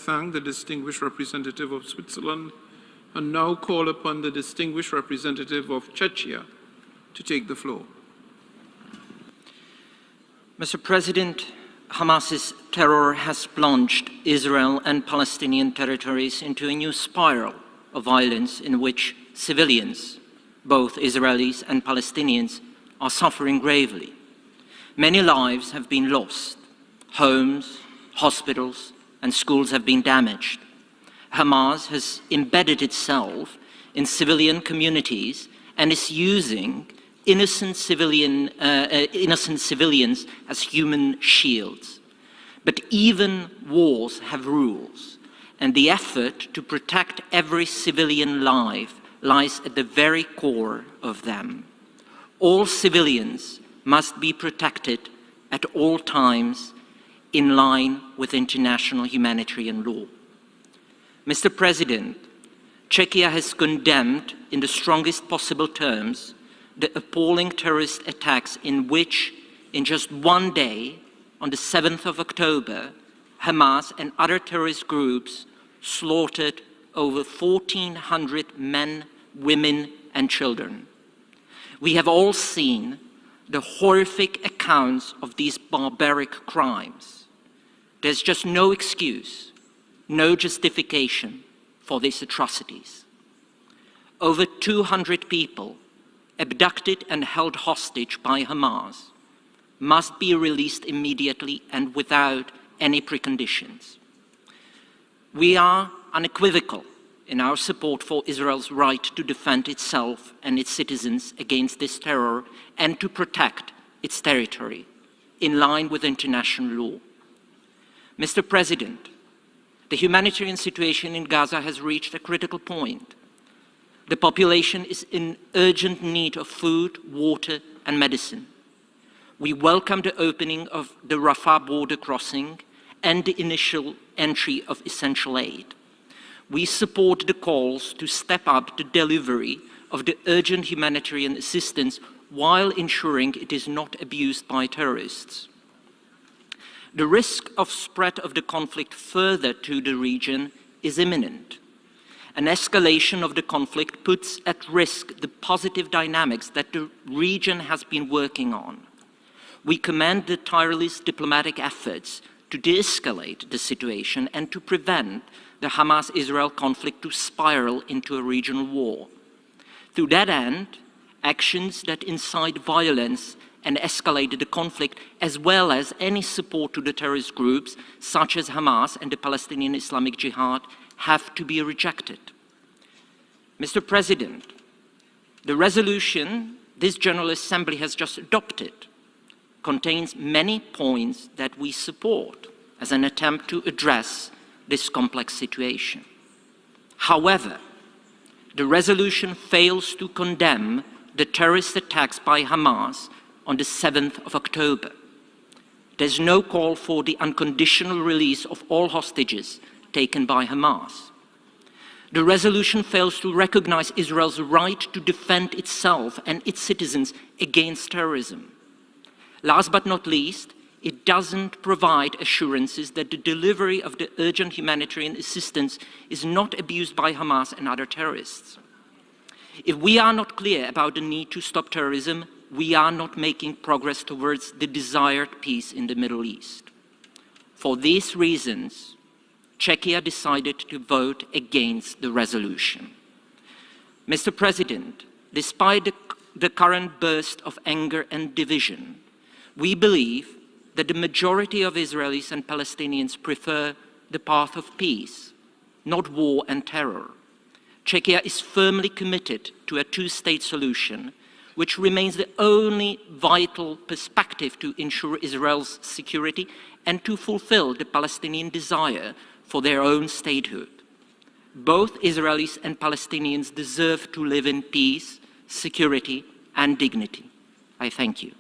thank the distinguished representative of Switzerland and now call upon the distinguished representative of Czechia to take the floor. Mr. President, Hamas's terror has plunged Israel and Palestinian territories into a new spiral of violence in which civilians, both Israelis and Palestinians, are suffering gravely. Many lives have been lost. Homes, hospitals, and schools have been damaged. Hamas has embedded itself in civilian communities and is using innocent civilians as human shields. But even wars have rules, and the effort to protect every civilian life lies at the very core of them. All civilians must be protected at all times in line with international humanitarian law. Mr. President, Czechia has condemned in the strongest possible terms the appalling terrorist attacks in which, in just one day, on the 7th of October, Hamas and other terrorist groups slaughtered over 1,400 men, women, and children. We have all seen the horrific accounts of these barbaric crimes. There's just no excuse, no justification for these atrocities. Over 200 people abducted and held hostage by Hamas must be released immediately and without any preconditions. We are unequivocal in our support for Israel's right to defend itself and its citizens against this terror and to protect its territory in line with international law. Mr. President, the humanitarian situation in Gaza has reached a critical point. The population is in urgent need of food, water, and medicine. We welcome the opening of the Rafah border crossing and the initial entry of essential aid. We support the calls to step up the delivery of the urgent humanitarian assistance while ensuring it is not abused by terrorists. The risk of spread of the conflict further to the region is imminent. An escalation of the conflict puts at risk the positive dynamics that the region has been working on. We commend the tireless diplomatic efforts to de-escalate the situation and to prevent the Hamas-Israel conflict to spiral into a regional war. To that end, actions that incite violence and escalate the conflict, as well as any support to the terrorist groups such as Hamas and the Palestinian Islamic Jihad, have to be rejected. Mr. President, the resolution this General Assembly has just adopted contains many points that we support as an attempt to address this complex situation. However, the resolution fails to condemn the terrorist attacks by Hamas on the 7th of October. There's no call for the unconditional release of all hostages taken by Hamas. The resolution fails to recognize Israel's right to defend itself and its citizens against terrorism. Last but not least, it doesn't provide assurances that the delivery of the urgent humanitarian assistance is not abused by Hamas and other terrorists. If we are not clear about the need to stop terrorism, we are not making progress towards the desired peace in the Middle East. For these reasons, Czechia decided to vote against the resolution. Mr. President, despite the current burst of anger and division, we believe that the majority of Israelis and Palestinians prefer the path of peace, not war and terror. Czechia is firmly committed to a two-state solution, which remains the only vital perspective to ensure Israel's security and to fulfill the Palestinian desire for their own statehood. Both Israelis and Palestinians deserve to live in peace, security, and dignity. I thank you.